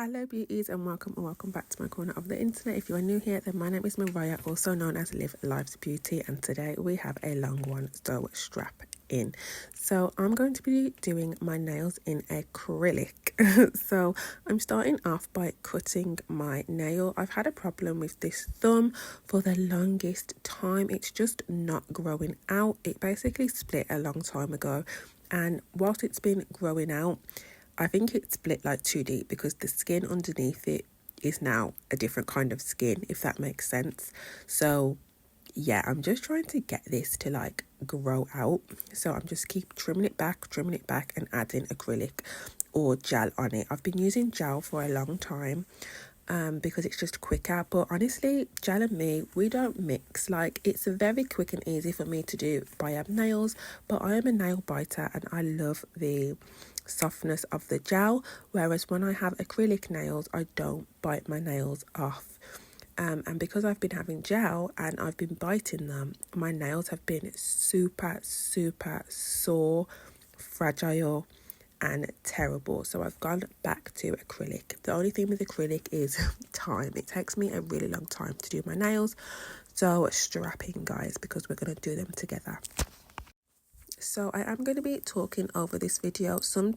Hello beauties and welcome back to my corner of the internet. If you are new here, then my name is Mariah, also known as Live Life's Beauty, and today we have a long one, so strap in. So I'm going to be doing my nails in acrylic. So I'm starting off by cutting my nail. I've had a problem with this thumb for the longest time. It's just not growing out. It basically split a long time ago, and whilst it's been growing out, I think it split like too deep because the skin underneath it is now a different kind of skin, if that makes sense. So yeah, I'm just trying to get this to like grow out. So I'm just keep trimming it back and adding acrylic or gel on it. I've been using gel for a long time because it's just quicker, but honestly gel and me, we don't mix. Like, it's very quick and easy for me to do biab nails, but I am a nail biter and I love the softness of the gel, whereas when I have acrylic nails I don't bite my nails off. And because I've been having gel and I've been biting them, my nails have been super sore, fragile and terrible. So I've gone back to acrylic. The only thing with acrylic is time. It takes me a really long time to do my nails, so strap in guys, because we're going to do them together. So I am going to be talking over this video. Some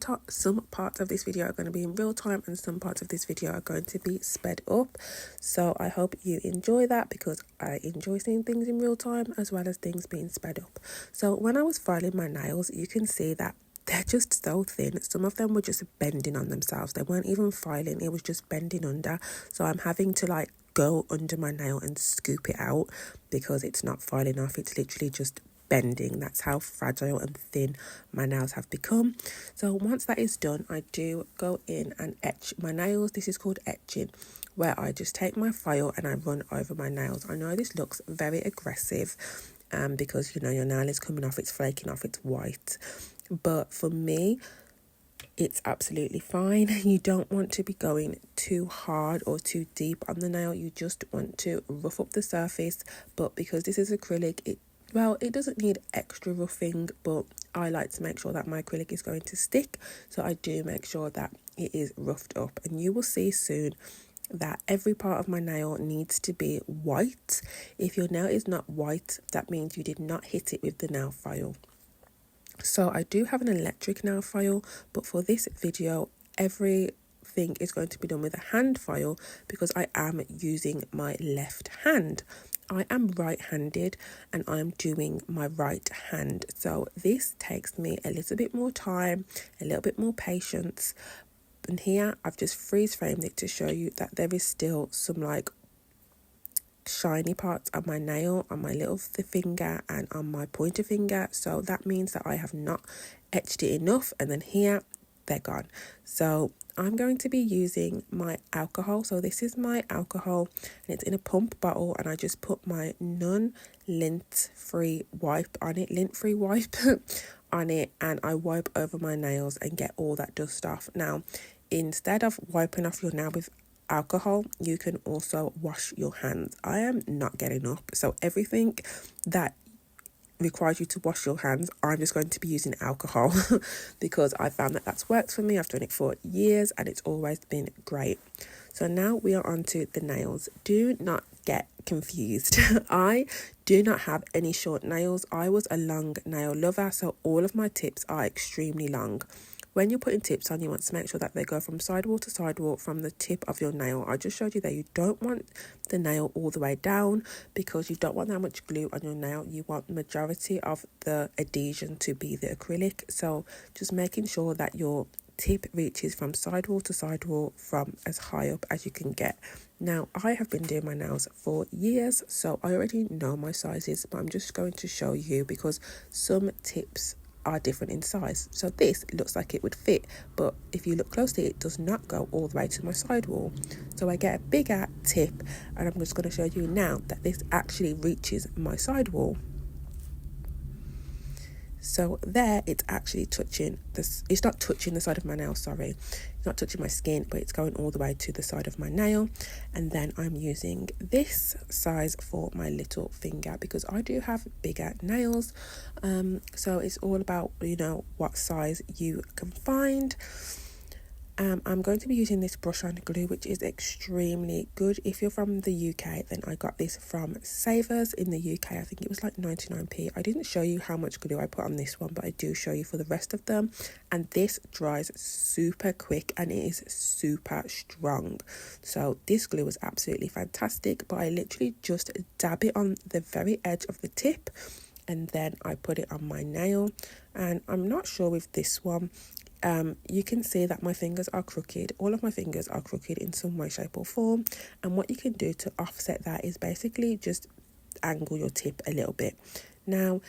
parts of this video are going to be in real time and some parts of this video are going to be sped up. So I hope you enjoy that, because I enjoy seeing things in real time as well as things being sped up. So when I was filing my nails, you can see that they're just so thin. Some of them were just bending on themselves. They weren't even filing, it was just bending under. So I'm having to like go under my nail and scoop it out because it's not filing off. It's literally just bending. That's how fragile and thin my nails have become. So once that is done, I do go in and etch my nails. This is called etching, where I just take my file and I run over my nails. I know this looks very aggressive because, you know, your nail is coming off, it's flaking off, it's white, but for me it's absolutely fine. You don't want to be going too hard or too deep on the nail. You just want to rough up the surface, but because this is acrylic, it doesn't need extra roughing, but I like to make sure that my acrylic is going to stick, so I do make sure that it is roughed up. And you will see soon that every part of my nail needs to be white. If your nail is not white, that means you did not hit it with the nail file. So I do have an electric nail file, but for this video everything is going to be done with a hand file because I am using my left hand. I am right-handed and I'm doing my right hand, so this takes me a little bit more time, a little bit more patience. And here I've just freeze framed it to show you that there is still some like shiny parts on my nail, on my little finger and on my pointer finger, so that means that I have not etched it enough, and then here they're gone. So I'm going to be using my alcohol. So this is my alcohol and it's in a pump bottle, and I just put my lint-free wipe on it on it, and I wipe over my nails and get all that dust off. Now, instead of wiping off your nail with alcohol, you can also wash your hands. I am not getting up, so everything that requires you to wash your hands, I'm just going to be using alcohol because I found that that's worked for me. I've done it for years and it's always been great. So now we are on to the nails. Do not get confused. I do not have any short nails. I was a long nail lover, so all of my tips are extremely long. When you're putting tips on, you want to make sure that they go from sidewall to sidewall from the tip of your nail. I just showed you that you don't want the nail all the way down because you don't want that much glue on your nail. You want the majority of the adhesion to be the acrylic. So just making sure that your tip reaches from sidewall to sidewall from as high up as you can get. Now, I have been doing my nails for years, so I already know my sizes, but I'm just going to show you because some tips are different in size. So this looks like it would fit, but if you look closely, it does not go all the way to my sidewall. So I get a bigger tip, and I'm just going to show you now that this actually reaches my sidewall. So there, it's actually touching this. It's not touching the side of my nail, sorry. It's not touching my skin, but it's going all the way to the side of my nail. And then I'm using this size for my little finger because I do have bigger nails. So it's all about, you know, what size you can find. I'm going to be using this brush on glue, which is extremely good. If you're from the UK, then I got this from Savers in the UK. I think it was like 99p. I didn't show you how much glue I put on this one, but I do show you for the rest of them. And this dries super quick and it is super strong. So this glue was absolutely fantastic, but I literally just dab it on the very edge of the tip and then I put it on my nail. And I'm not sure with this one, you can see that my fingers are crooked. All of my fingers are crooked in some way, shape or form. And what you can do to offset that is basically just angle your tip a little bit. Now,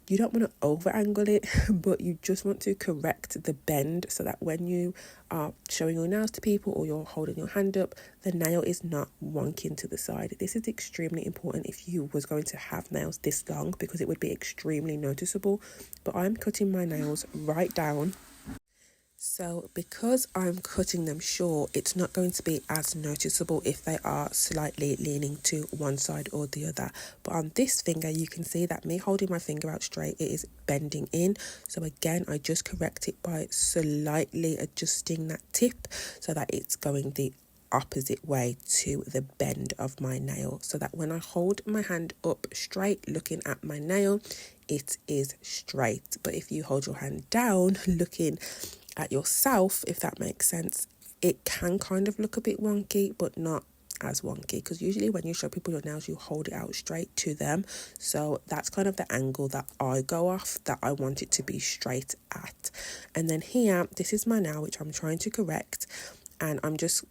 you don't want to over angle it, but you just want to correct the bend so that when you are showing your nails to people or you're holding your hand up, the nail is not wonking to the side. This is extremely important if you was going to have nails this long, because it would be extremely noticeable. But I'm cutting my nails right down. So because I'm cutting them short, it's not going to be as noticeable if they are slightly leaning to one side or the other. But on this finger, you can see that me holding my finger out straight, it is bending in. So again, I just correct it by slightly adjusting that tip so that it's going the opposite way to the bend of my nail, so that when I hold my hand up straight looking at my nail, it is straight. But if you hold your hand down looking at yourself, if that makes sense, it can kind of look a bit wonky, but not as wonky, because usually when you show people your nails, you hold it out straight to them. So that's kind of the angle that I go off, that I want it to be straight at. And then here, this is my nail which I'm trying to correct, and I'm just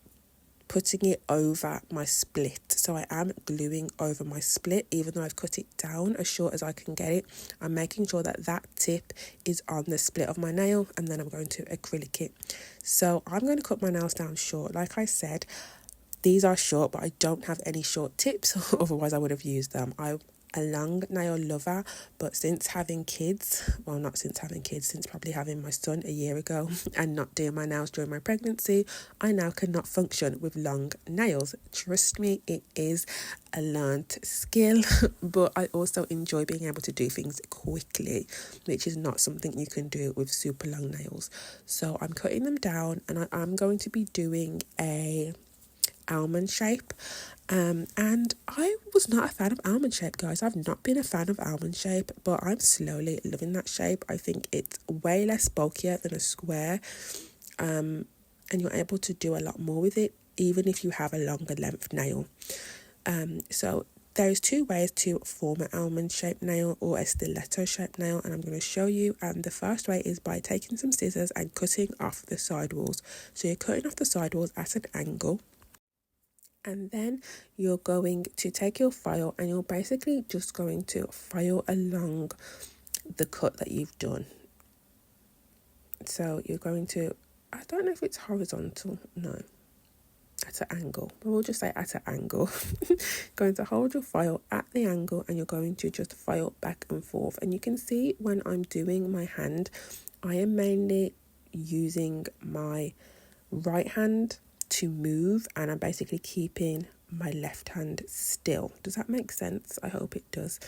putting it over my split. So I am gluing over my split, even though I've cut it down as short as I can get it. I'm making sure that that tip is on the split of my nail, and then I'm going to acrylic it. So I'm going to cut my nails down short. Like I said, these are short, but I don't have any short tips, otherwise I would have used them. I'm a long nail lover, but since having kids, well, not since having kids, since probably having my son a year ago and not doing my nails during my pregnancy, I now cannot function with long nails. Trust me, it is a learnt skill, but I also enjoy being able to do things quickly, which is not something you can do with super long nails. So I'm cutting them down, and I am going to be doing a almond shape, and I was not a fan of almond shape, guys. I've not been a fan of almond shape, but I'm slowly loving that shape. I think it's way less bulkier than a square, and you're able to do a lot more with it, even if you have a longer length nail. So there's two ways to form an almond shaped nail or a stiletto shaped nail, and I'm going to show you. The first way is by taking some scissors and cutting off the sidewalls. So you're cutting off the sidewalls at an angle, and then you're going to take your file and you're basically just going to file along the cut that you've done. So you're going to, I don't know if it's horizontal, no, at an angle, but we'll just say at an angle. Going to hold your file at the angle, and you're going to just file back and forth. And you can see when I'm doing my hand, I am mainly using my right hand to move, and I'm basically keeping my left hand still. Does that make sense? I hope it does.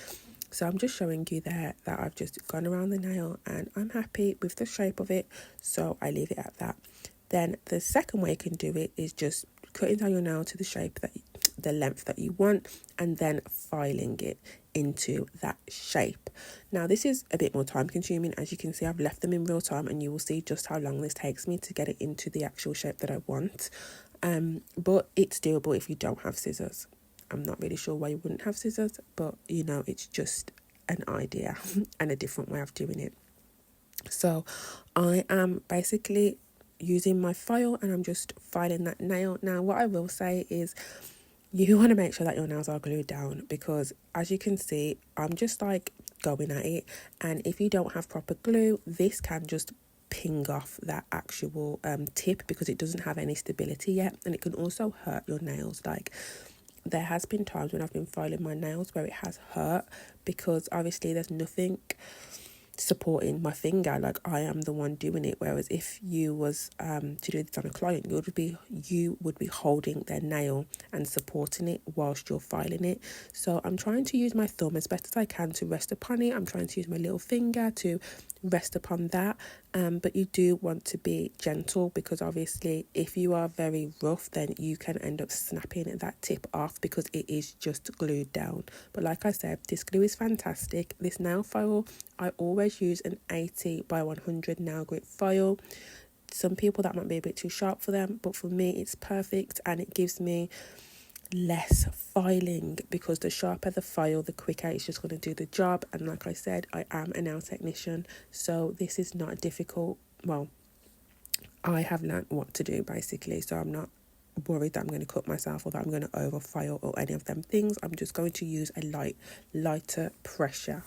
So I'm just showing you there that I've just gone around the nail and I'm happy with the shape of it, so I leave it at that. Then the second way you can do it is just cutting down your nail to the shape that the length that you want, and then filing it into that shape. Now this is a bit more time consuming. As you can see, I've left them in real time, and you will see just how long this takes me to get it into the actual shape that I want. But it's doable if you don't have scissors. I'm not really sure why you wouldn't have scissors, but you know, it's just an idea and a different way of doing it. So I am basically using my file and I'm just filing that nail. Now what I will say is, you want to make sure that your nails are glued down, because as you can see, I'm just like going at it, and if you don't have proper glue, this can just ping off that actual tip, because it doesn't have any stability yet, and it can also hurt your nails. Like, there has been times when I've been filing my nails where it has hurt, because obviously there's nothing supporting my finger, like I am the one doing it. Whereas if you was to do this on a client, you would be holding their nail and supporting it whilst you're filing it. So I'm trying to use my thumb as best as I can to rest upon it. I'm trying to use my little finger to rest upon that, but you do want to be gentle, because obviously if you are very rough, then you can end up snapping that tip off because it is just glued down. But like I said, this glue is fantastic. This nail file, I always use an 80 by 100 nail grit file. Some people that might be a bit too sharp for them, but for me it's perfect, and it gives me less filing, because the sharper the file, the quicker it's just going to do the job. And like I said, I am a nail technician, so this is not difficult. Well, I have learned what to do basically, so I'm not worried that I'm going to cut myself or that I'm going to over file or any of them things. I'm just going to use a lighter pressure.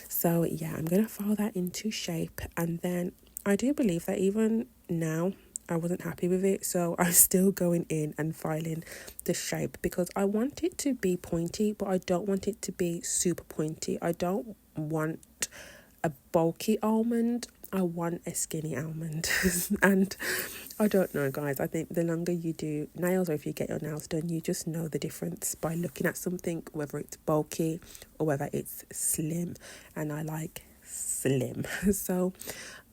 So yeah, I'm going to file that into shape, and then I do believe that even now I wasn't happy with it, so I'm still going in and filing the shape, because I want it to be pointy, but I don't want it to be super pointy. I don't want a bulky almond, I want a skinny almond. And I don't know, guys, I think the longer you do nails, or if you get your nails done, you just know the difference by looking at something, whether it's bulky or whether it's slim, and I like slim. So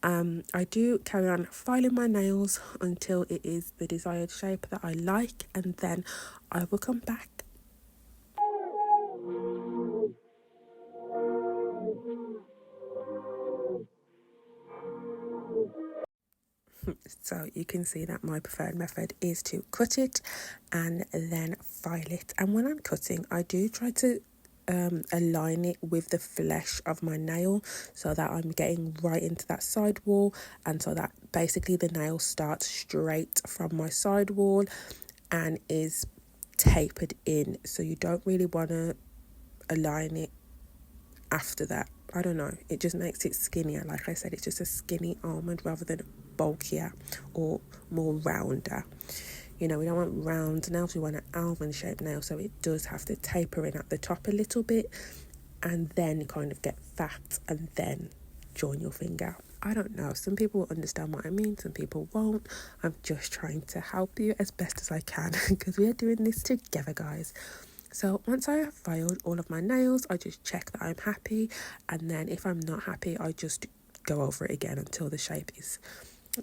I do carry on filing my nails until it is the desired shape that I like, and then I will come back. So you can see that my preferred method is to cut it and then file it. And when I'm cutting, I do try to align it with the flesh of my nail, so that I'm getting right into that side wall, and so that basically the nail starts straight from my side wall and is tapered in. So you don't really want to align it after that. I don't know, it just makes it skinnier. Like I said, it's just a skinny almond rather than bulkier or more rounder. You know, we don't want round nails, we want an almond shaped nail, so it does have to taper in at the top a little bit and then kind of get fat and then join your finger. I don't know, some people will understand what I mean, some people won't. I'm just trying to help you as best as I can because we are doing this together, guys. So once I have filed all of my nails, I just check that I'm happy, and then if I'm not happy, I just go over it again until the shape is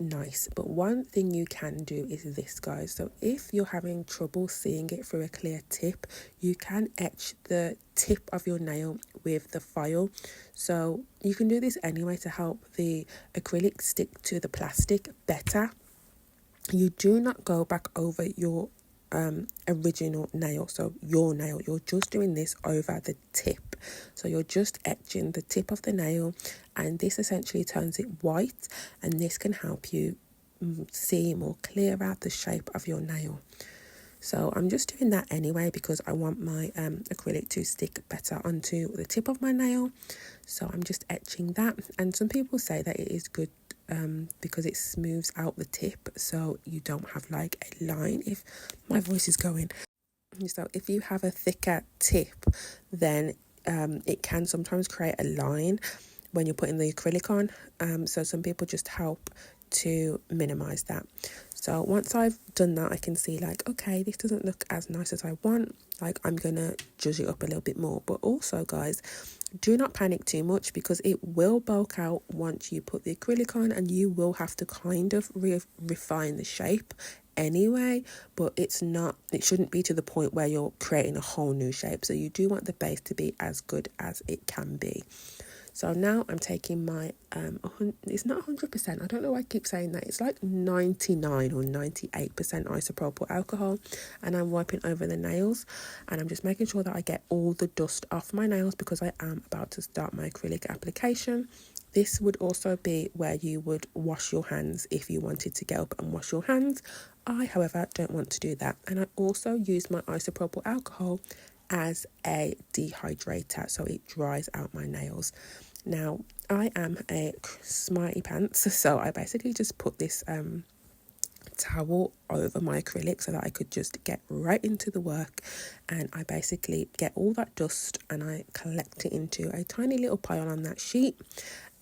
nice. But one thing you can do is this, guys. So if you're having trouble seeing it through a clear tip, you can etch the tip of your nail with the file. So you can do this anyway to help the acrylic stick to the plastic better. You do not go back over your original nail, so your nail, you're just doing this over the tip. So you're just etching the tip of the nail, and this essentially turns it white, and this can help you see more clearer the shape of your nail. So I'm just doing that anyway because I want my acrylic to stick better onto the tip of my nail. So I'm just etching that, and some people say that it is good because it smooths out the tip, so you don't have like a line. If my voice is going, so if you have a thicker tip, then it can sometimes create a line when you're putting the acrylic on. So some people just help to minimize that. So once I've done that, I can see like, okay, this doesn't look as nice as I want. Like, I'm gonna judge it up a little bit more. But also, guys, do not panic too much because it will bulk out once you put the acrylic on, and you will have to kind of refine the shape anyway, but it shouldn't be to the point where you're creating a whole new shape. So you do want the base to be as good as it can be. So now I'm taking my, it's not 100%, I don't know why I keep saying that, it's like 99 or 98% isopropyl alcohol, and I'm wiping over the nails, and I'm just making sure that I get all the dust off my nails because I am about to start my acrylic application. This would also be where you would wash your hands if you wanted to get up and wash your hands. I, however, don't want to do that, and I also use my isopropyl alcohol as a dehydrator, so it dries out my nails. Now, I am a smarty pants, so I basically just put this towel over my acrylic so that I could just get right into the work, and I basically get all that dust and I collect it into a tiny little pile on that sheet,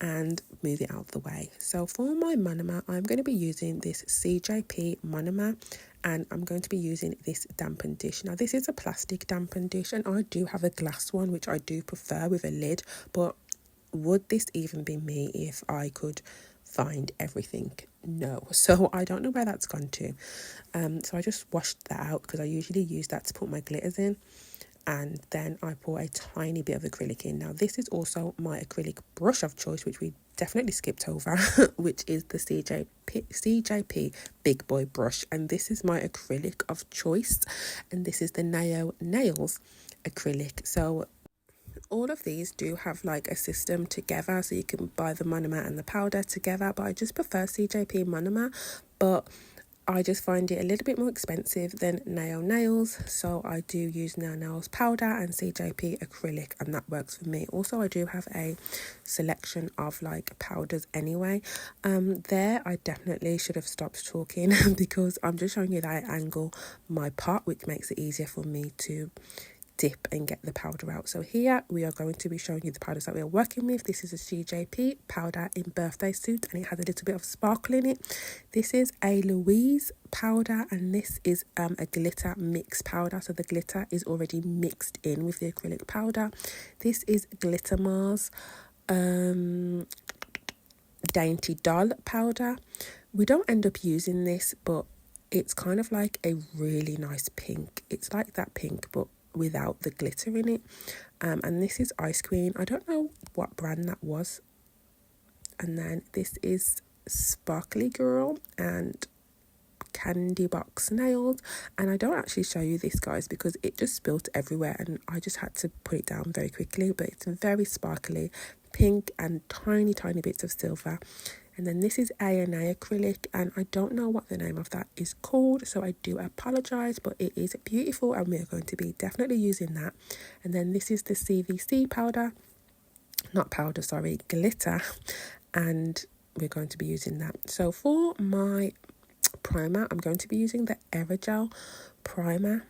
and move it out of the way. So for my monomer, I'm going to be using this CJP monomer, and I'm going to be using this dampen dish. Now this is a plastic dampen dish, and I do have a glass one which I do prefer with a lid, but would this even be me if I could find everything? No. So I don't know where that's gone to. So I just washed that out because I usually use that to put my glitters in, and then I pour a tiny bit of acrylic in. Now this is also my acrylic brush of choice, which we definitely skipped over, which is the CJP Big Boy brush, and this is my acrylic of choice, and this is the Nails acrylic. So all of these do have like a system together, so you can buy the monomer and the powder together, but I just prefer CJP monomer, but I just find it a little bit more expensive than Nails, so I do use Nails powder and CJP acrylic, and that works for me. Also, I do have a selection of like powders anyway. There I definitely should have stopped talking because I'm just showing you that I angle my pot, which makes it easier for me to dip and get the powder out. So here we are going to be showing you the powders that we are working with. This is a CJP powder in Birthday Suit, and it has a little bit of sparkle in it. This is a Louise powder, and this is a glitter mix powder, so the glitter is already mixed in with the acrylic powder. This is Glitter Mars Dainty Doll powder. We don't end up using this, but it's kind of like a really nice pink. It's like that pink but without the glitter in it. And this is Ice Queen. I don't know what brand that was. And then this is Sparkly Girl and Candy Box Nails, and I don't actually show you this, guys, because it just spilt everywhere and I just had to put it down very quickly. But it's very sparkly pink and tiny bits of silver. And then this is A&A acrylic, and I don't know what the name of that is called, so I do apologize, but it is beautiful and we're going to be definitely using that. And then this is the CVC powder, not powder, sorry, glitter, and we're going to be using that. So for my primer, I'm going to be using the Aerogel primer,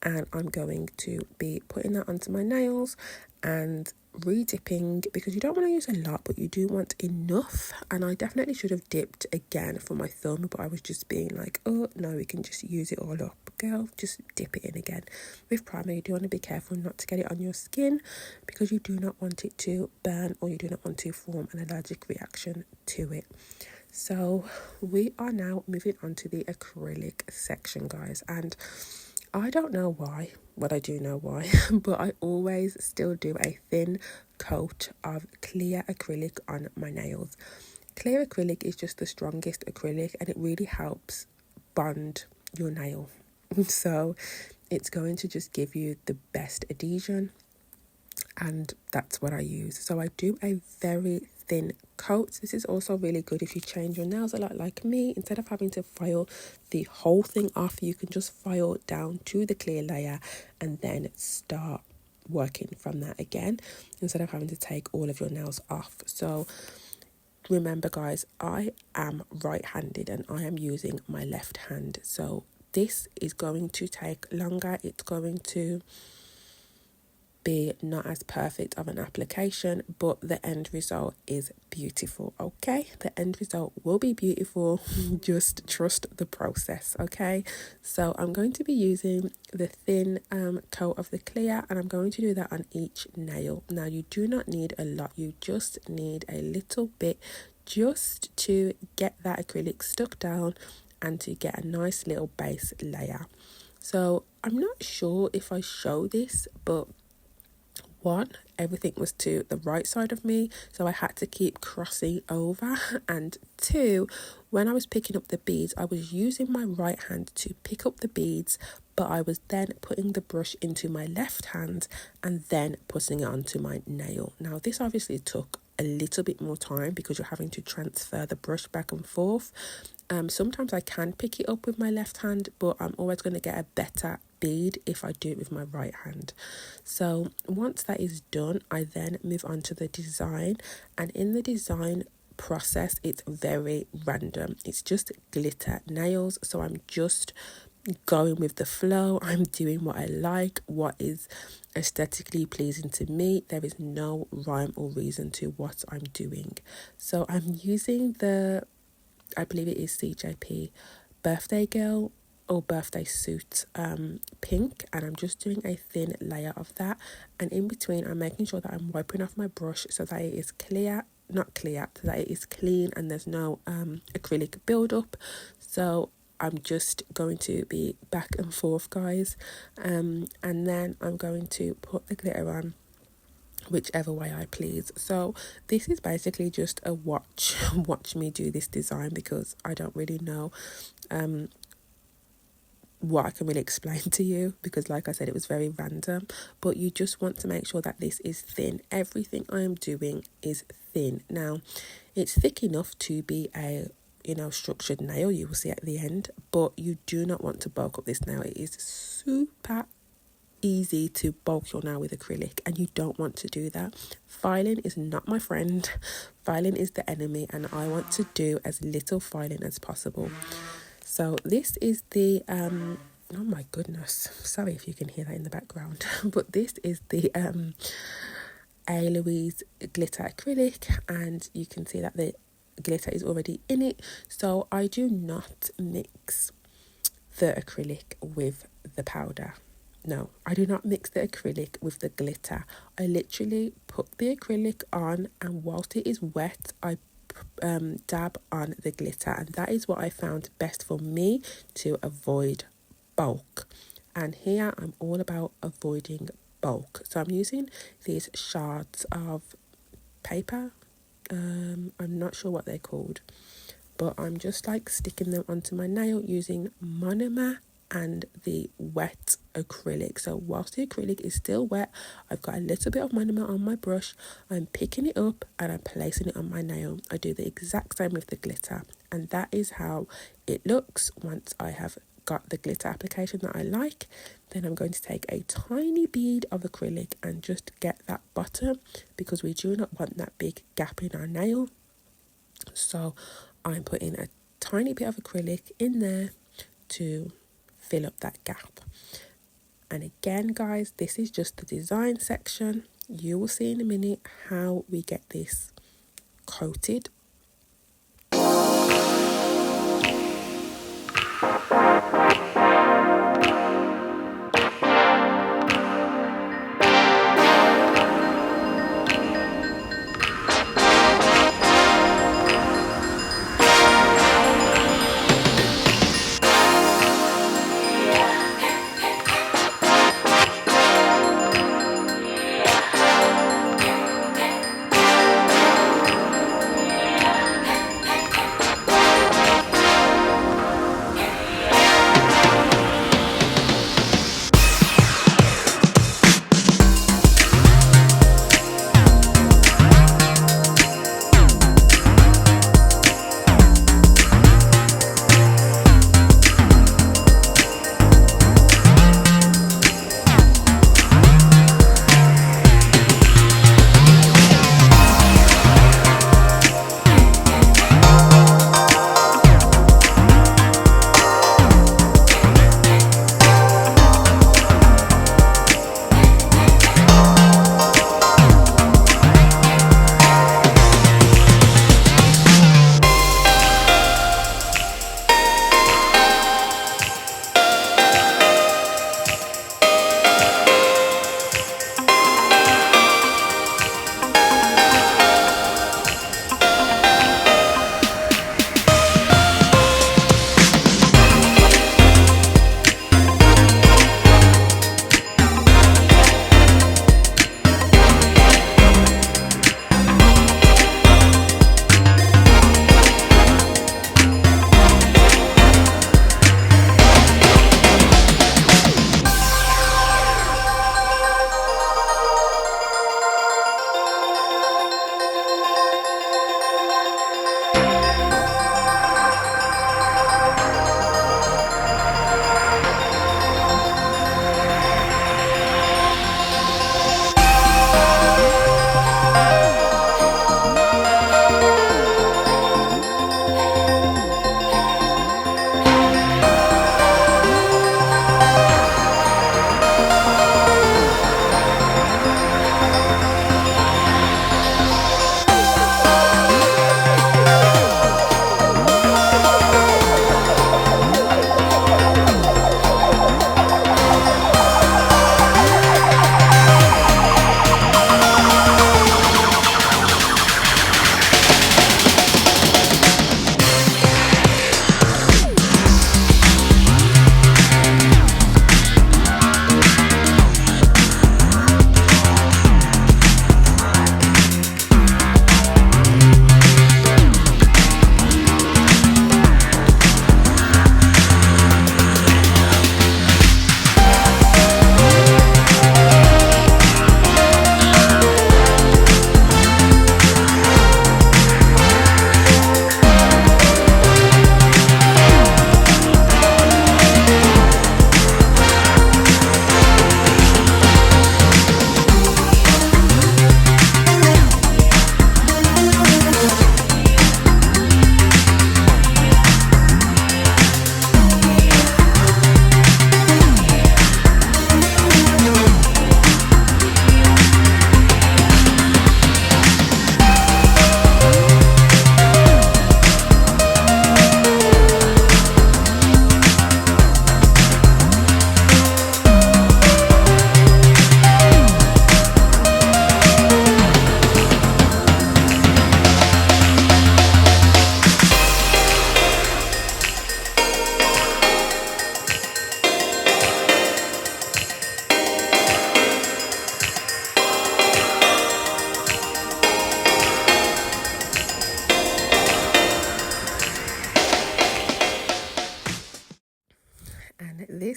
and I'm going to be putting that onto my nails and re-dipping, because you don't want to use a lot but you do want enough. And I definitely should have dipped again for my thumb, but I was just being like, oh no, we can just use it all up, girl, just dip it in again. With primer, you do want to be careful not to get it on your skin because you do not want it to burn, or you do not want to form an allergic reaction to it. So we are now moving on to the acrylic section, guys, and I don't know why, but I do know why, but I always still do a thin coat of clear acrylic on my nails. Clear acrylic is just the strongest acrylic, and it really helps bond your nail. So it's going to just give you the best adhesion, and that's what I use. So I do a very thin coat. This is also really good if you change your nails a lot like me. Instead of having to file the whole thing off, you can just file down to the clear layer and then start working from that again, instead of having to take all of your nails off. So remember, guys, I am right-handed and I am using my left hand, so this is going to take longer. It's going to be not as perfect of an application, but the end result is beautiful. Okay, the end result will be beautiful. Just trust the process. Okay, so I'm going to be using the thin coat of the clear, and I'm going to do that on each nail. Now you do not need a lot, you just need a little bit, just to get that acrylic stuck down and to get a nice little base layer. So I'm not sure if I show this, but one, everything was to the right side of me, so I had to keep crossing over. And two, when I was picking up the beads, I was using my right hand to pick up the beads, but I was then putting the brush into my left hand and then putting it onto my nail. Now this obviously took a little bit more time because you're having to transfer the brush back and forth. Sometimes I can pick it up with my left hand, but I'm always going to get a better bead if I do it with my right hand. So once that is done, I then move on to the design, and in the design process it's very random. It's just glitter nails, so I'm just going with the flow. I'm doing what I like, what is aesthetically pleasing to me. There is no rhyme or reason to what I'm doing. So I'm using I believe it is CJP birthday girl or birthday suit pink, and I'm just doing a thin layer of that, and in between I'm making sure that I'm wiping off my brush so that it is so that it is clean and there's no acrylic buildup. So I'm just going to be back and forth, guys, and then I'm going to put the glitter on whichever way I please. So this is basically just a watch me do this design, because I don't really know what I can really explain to you, because like I said, it was very random. But you just want to make sure that this is thin. Everything I am doing is thin. Now it's thick enough to be a structured nail, you will see at the end, but you do not want to bulk up this nail. It is super easy to bulk your nail with acrylic, and you don't want to do that. Filing is not my friend. Filing is the enemy, and I want to do as little filing as possible. So this is the oh my goodness, sorry if you can hear that in the background, but this is the A. Louise glitter acrylic, and you can see that the glitter is already in it. So I do not mix the acrylic with the powder. No, I do not mix the acrylic with the glitter. I literally put the acrylic on, and whilst it is wet, I dab on the glitter, and that is what I found best for me to avoid bulk. And here I'm all about avoiding bulk. So I'm using these shards of paper. I'm not sure what they're called, but I'm just like sticking them onto my nail using monomer and the wet acrylic. So whilst the acrylic is still wet, I've got a little bit of monomer on my brush. I'm picking it up and I'm placing it on my nail. I do the exact same with the glitter, and that is how it looks once I have got the glitter application that I like. Then I'm going to take a tiny bead of acrylic and just get that bottom, because we do not want that big gap in our nail. So I'm putting a tiny bit of acrylic in there to fill up that gap. And again, guys, this is just the design section. You will see in a minute how we get this coated.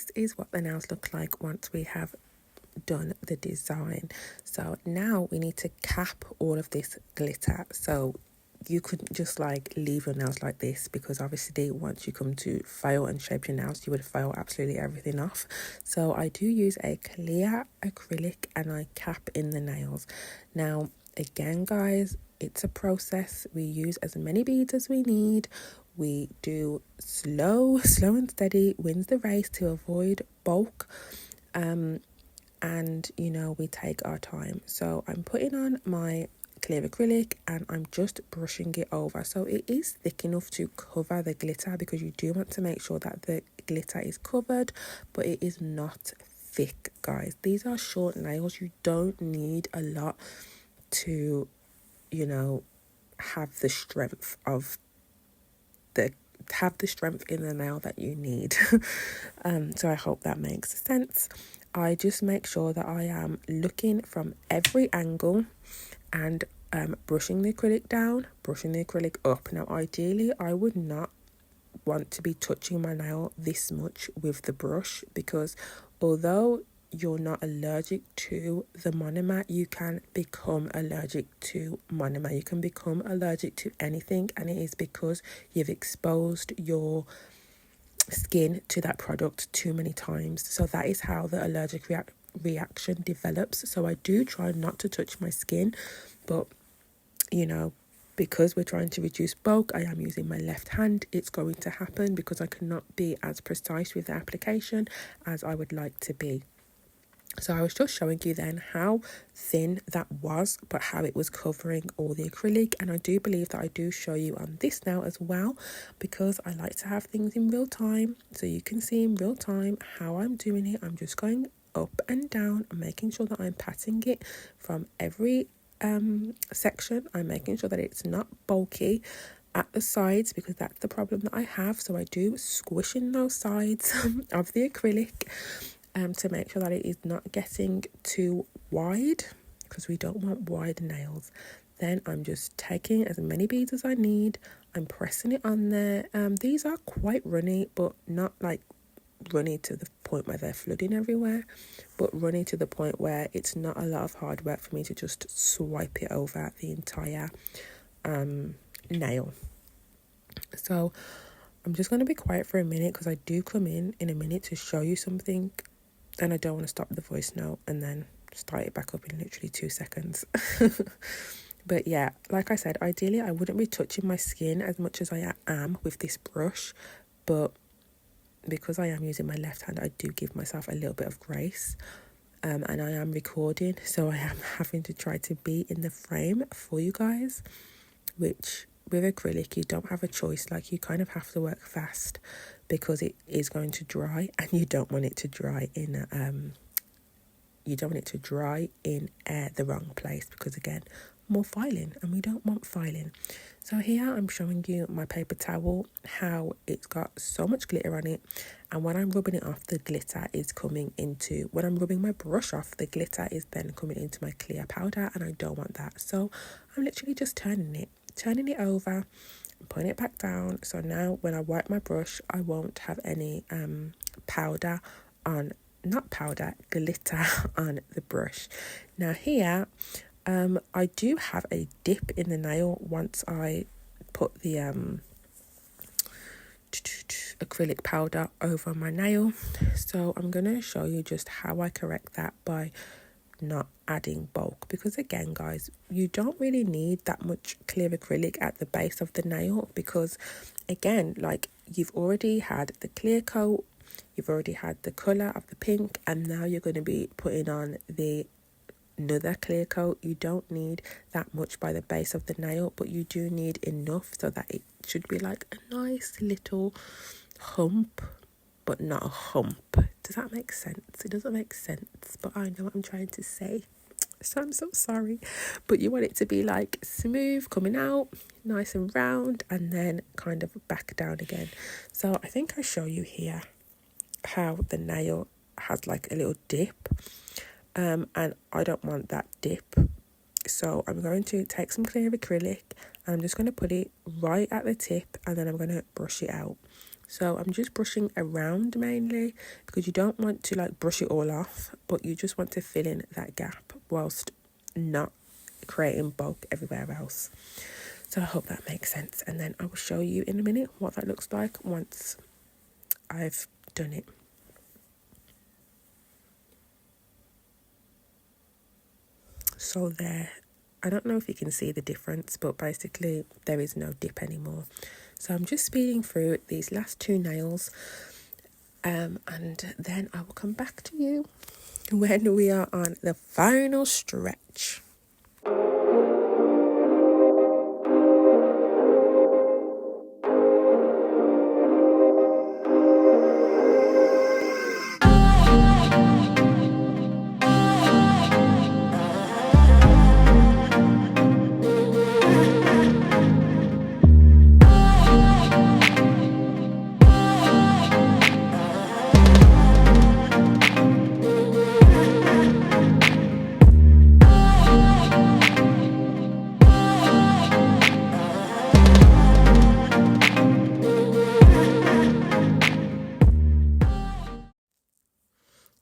this is what the nails look like once we have done the design. So now we need to cap all of this glitter. So you couldn't just like leave your nails like this, because obviously once you come to file and shape your nails, you would file absolutely everything off. So I do use a clear acrylic and I cap in the nails. Now again guys, it's a process. We use as many beads as we need. We do slow and steady wins the race to avoid bulk. And you know, we take our time. So I'm putting on my clear acrylic and I'm just brushing it over, so it is thick enough to cover the glitter, because you do want to make sure that the glitter is covered, but it is not thick guys. These are short nails, you don't need a lot to, you know, have the strength in the nail that you need. So I hope that makes sense. I just make sure that I am looking from every angle and brushing the acrylic down, brushing the acrylic up. Now ideally I would not want to be touching my nail this much with the brush, because although you're not allergic to the monomer, you can become allergic to monomer. You can become allergic to anything, and it is because you've exposed your skin to that product too many times. So that is how the allergic reaction develops. So I do try not to touch my skin, but you know, because we're trying to reduce bulk, I am using my left hand. It's going to happen because I cannot be as precise with the application as I would like to be. So I was just showing you then how thin that was, but how it was covering all the acrylic. And I do believe that I do show you on this now as well, because I like to have things in real time, so you can see in real time how I'm doing it. I'm just going up and down and making sure that I'm patting it from every section. I'm making sure that it's not bulky at the sides, because that's the problem that I have. So I do squish in those sides of the acrylic to make sure that it is not getting too wide, because we don't want wide nails. Then I'm just taking as many beads as I need. I'm pressing it on there. These are quite runny, but not like runny to the point where they're flooding everywhere, but runny to the point where it's not a lot of hard work for me to just swipe it over the entire nail. So I'm just going to be quiet for a minute, because I do come in a minute to show you something, and I don't want to stop the voice note and then start it back up in literally 2 seconds. But yeah, like I said, ideally I wouldn't be touching my skin as much as I am with this brush, but because I am using my left hand, I do give myself a little bit of grace. And I am recording, so I am having to try to be in the frame for you guys, which with acrylic you don't have a choice. Like, you kind of have to work fast, because it is going to dry, and you don't want it to dry in the wrong place, because again, more filing, and we don't want filing. So here I'm showing you my paper towel, how it's got so much glitter on it, and when I'm rubbing it off, the glitter is coming into, when I'm rubbing my brush off, the glitter is then coming into my clear powder, and I don't want that. So I'm literally just turning it over and putting it back down. So now when I wipe my brush, I won't have any glitter on the brush. Now here I do have a dip in the nail once I put the acrylic powder over my nail. So I'm going to show you just how I correct that by not adding bulk, because again guys, you don't really need that much clear acrylic at the base of the nail, because again, like, you've already had the clear coat, you've already had the colour of the pink, and now you're going to be putting on the another clear coat. You don't need that much by the base of the nail, but you do need enough so that it should be like a nice little hump, but not a hump. Does that make sense? It doesn't make sense, but I know what I'm trying to say. So I'm so sorry. But you want it to be like smooth coming out, nice and round, and then kind of back down again. So I think I show you here how the nail has like a little dip. And I don't want that dip. So I'm going to take some clear acrylic and I'm just going to put it right at the tip, and then I'm going to brush it out. So I'm just brushing around mainly because you don't want to like brush it all off, but you just want to fill in that gap whilst not creating bulk everywhere else. So I hope that makes sense, and then I will show you in a minute what that looks like once I've done it. So there, I don't know if you can see the difference, but basically there is no dip anymore. So I'm just speeding through these last two nails, and then I will come back to you when we are on the final stretch.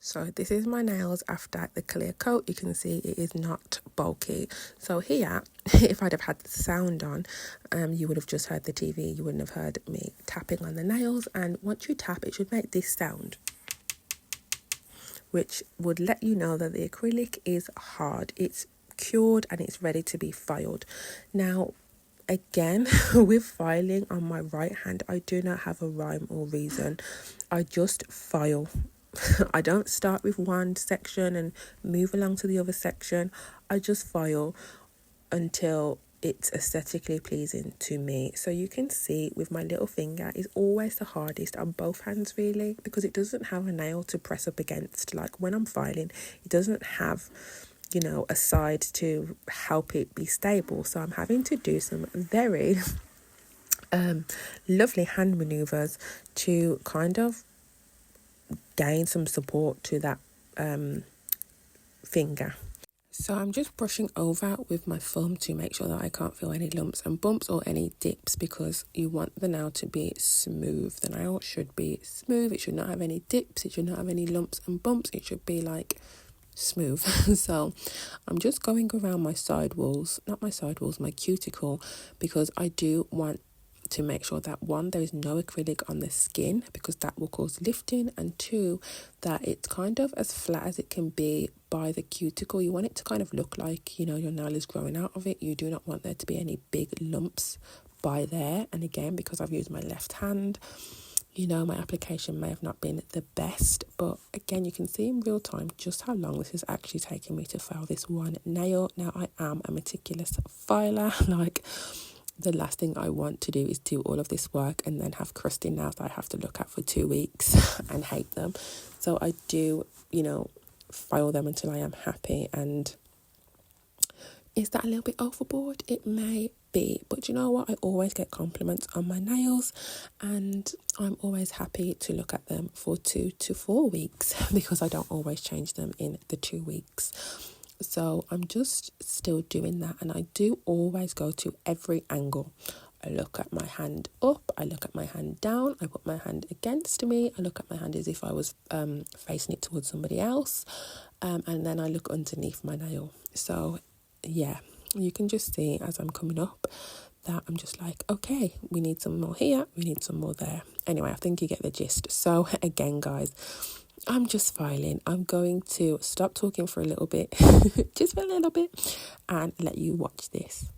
So this is my nails after the clear coat. You can see it is not bulky. So here, if I'd have had the sound on, you would have just heard the TV. You wouldn't have heard me tapping on the nails. And once you tap, it should make this sound, which would let you know that the acrylic is hard. It's cured and it's ready to be filed. Now, again, with filing on my right hand, I do not have a rhyme or reason. I just file. I don't start with one section and move along to the other section. I just file until it's aesthetically pleasing to me. So you can see with my little finger is always the hardest on both hands, really, because it doesn't have a nail to press up against. Like when I'm filing, it doesn't have, you know, a side to help it be stable. So I'm having to do some very lovely hand maneuvers to kind of gain some support to that finger. So I'm just brushing over with my thumb to make sure that I can't feel any lumps and bumps or any dips, because you want the nail to be smooth. The nail should be smooth. It should not have any dips. It should not have any lumps and bumps. It should be like smooth. So I'm just going around my side walls, not my side walls, my cuticle, because I do want to make sure that one, there is no acrylic on the skin, because that will cause lifting, and two, that it's kind of as flat as it can be by the cuticle. You want it to kind of look like, you know, your nail is growing out of it. You do not want there to be any big lumps by there. And again, because I've used my left hand, you know, my application may have not been the best, but again, you can see in real time just how long this is actually taking me to file this one nail. Now, I am a meticulous filer. Like, the last thing I want to do is do all of this work and then have crusty nails that I have to look at for 2 weeks and hate them. So I do, you know, file them until I am happy. And is that a little bit overboard? It may be, but you know what? I always get compliments on my nails, and I'm always happy to look at them for 2 to 4 weeks because I don't always change them in the 2 weeks. So I'm just still doing that, and I do always go to every angle. I look at my hand up, I look at my hand down, I put my hand against me, I look at my hand as if I was facing it towards somebody else, and then I look underneath my nail. So yeah, you can just see as I'm coming up that I'm just like, okay, we need some more here, we need some more there. Anyway, I think you get the gist. So again, guys, I'm just filing. I'm going to stop talking for a little bit, just for a little bit, and let you watch this.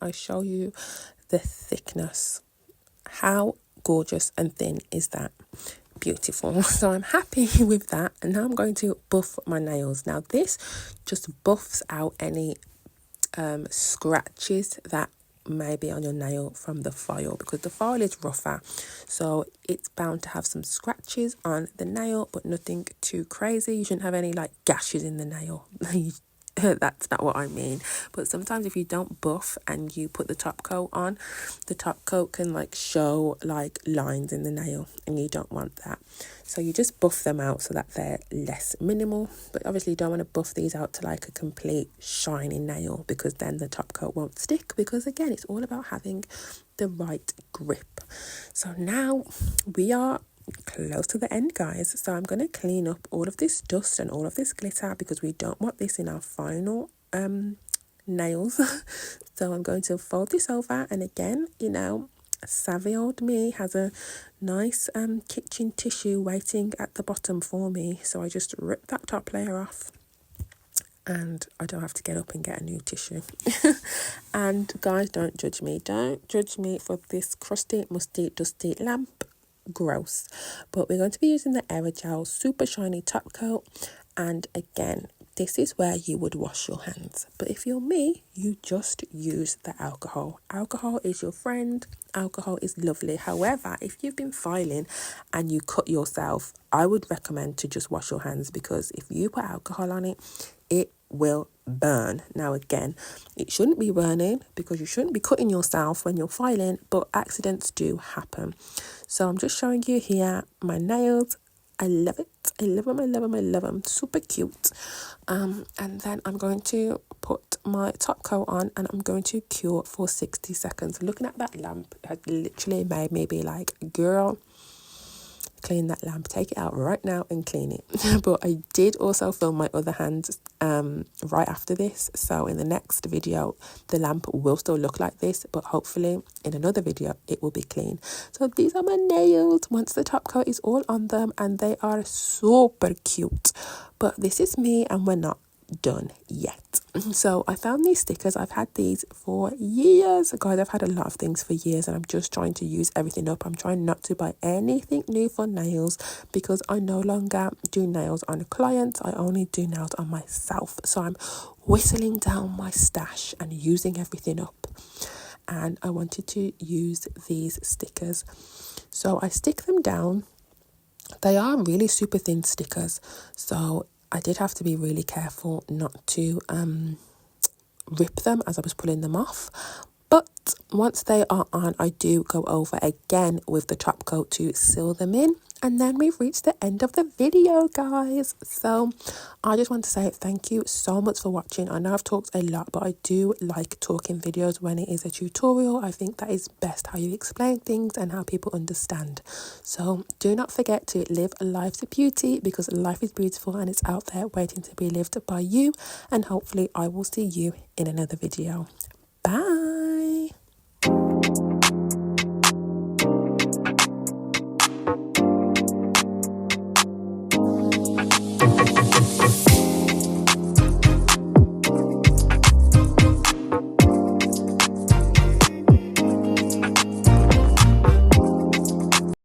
I show you the thickness. How gorgeous and thin is that? Beautiful. So I'm happy with that, and now I'm going to buff my nails. Now this just buffs out any scratches that may be on your nail from the file, because the file is rougher, so it's bound to have some scratches on the nail, but nothing too crazy. You shouldn't have any like gashes in the nail. That's not what I mean. But sometimes if you don't buff and you put the top coat on, the top coat can like show like lines in the nail, and you don't want that. So you just buff them out so that they're less minimal. But obviously you don't want to buff these out to like a complete shiny nail, because then the top coat won't stick, because again, it's all about having the right grip. So now we are close to the end, guys, so I'm going to clean up all of this dust and all of this glitter, because we don't want this in our final nails. So I'm going to fold this over, and again, you know, savvy old me has a nice kitchen tissue waiting at the bottom for me, so I just rip that top layer off and I don't have to get up and get a new tissue. And guys, don't judge me for this crusty, musty, dusty lamp. Gross. But we're going to be using the aerogel super shiny top coat, and again, this is where you would wash your hands, but if you're me, you just use the alcohol. Alcohol is your friend. Alcohol is lovely. However, if you've been filing and you cut yourself, I would recommend to just wash your hands, because if you put alcohol on it, it will burn. Now again, it shouldn't be burning, because you shouldn't be cutting yourself when you're filing, but accidents do happen. So I'm just showing you here my nails. I love it. I love them. I love them. I love them. Super cute. And then I'm going to put my top coat on, and I'm going to cure for 60 seconds. Looking at that lamp has literally made me be like, girl, clean that lamp, take it out right now and clean it. But I did also film my other hand right after this, so in the next video the lamp will still look like this, but hopefully in another video it will be clean. So these are my nails once the top coat is all on them, and they are super cute. But this is me, and we're not done yet. So I found these stickers. I've had these for years, guys. I've had a lot of things for years, and I'm just trying to use everything up. I'm trying not to buy anything new for nails, because I no longer do nails on clients. I only do nails on myself. So I'm whistling down my stash and using everything up, and I wanted to use these stickers. So I stick them down. They are really super thin stickers, so I did have to be really careful not to rip them as I was pulling them off. But once they are on, I do go over again with the top coat to seal them in. And then we've reached the end of the video, guys. So I just want to say thank you so much for watching. I know I've talked a lot, but I do like talking videos when it is a tutorial. I think that is best, how you explain things and how people understand. So do not forget to live life's beauty, because life is beautiful and it's out there waiting to be lived by you. And hopefully I will see you in another video. Bye.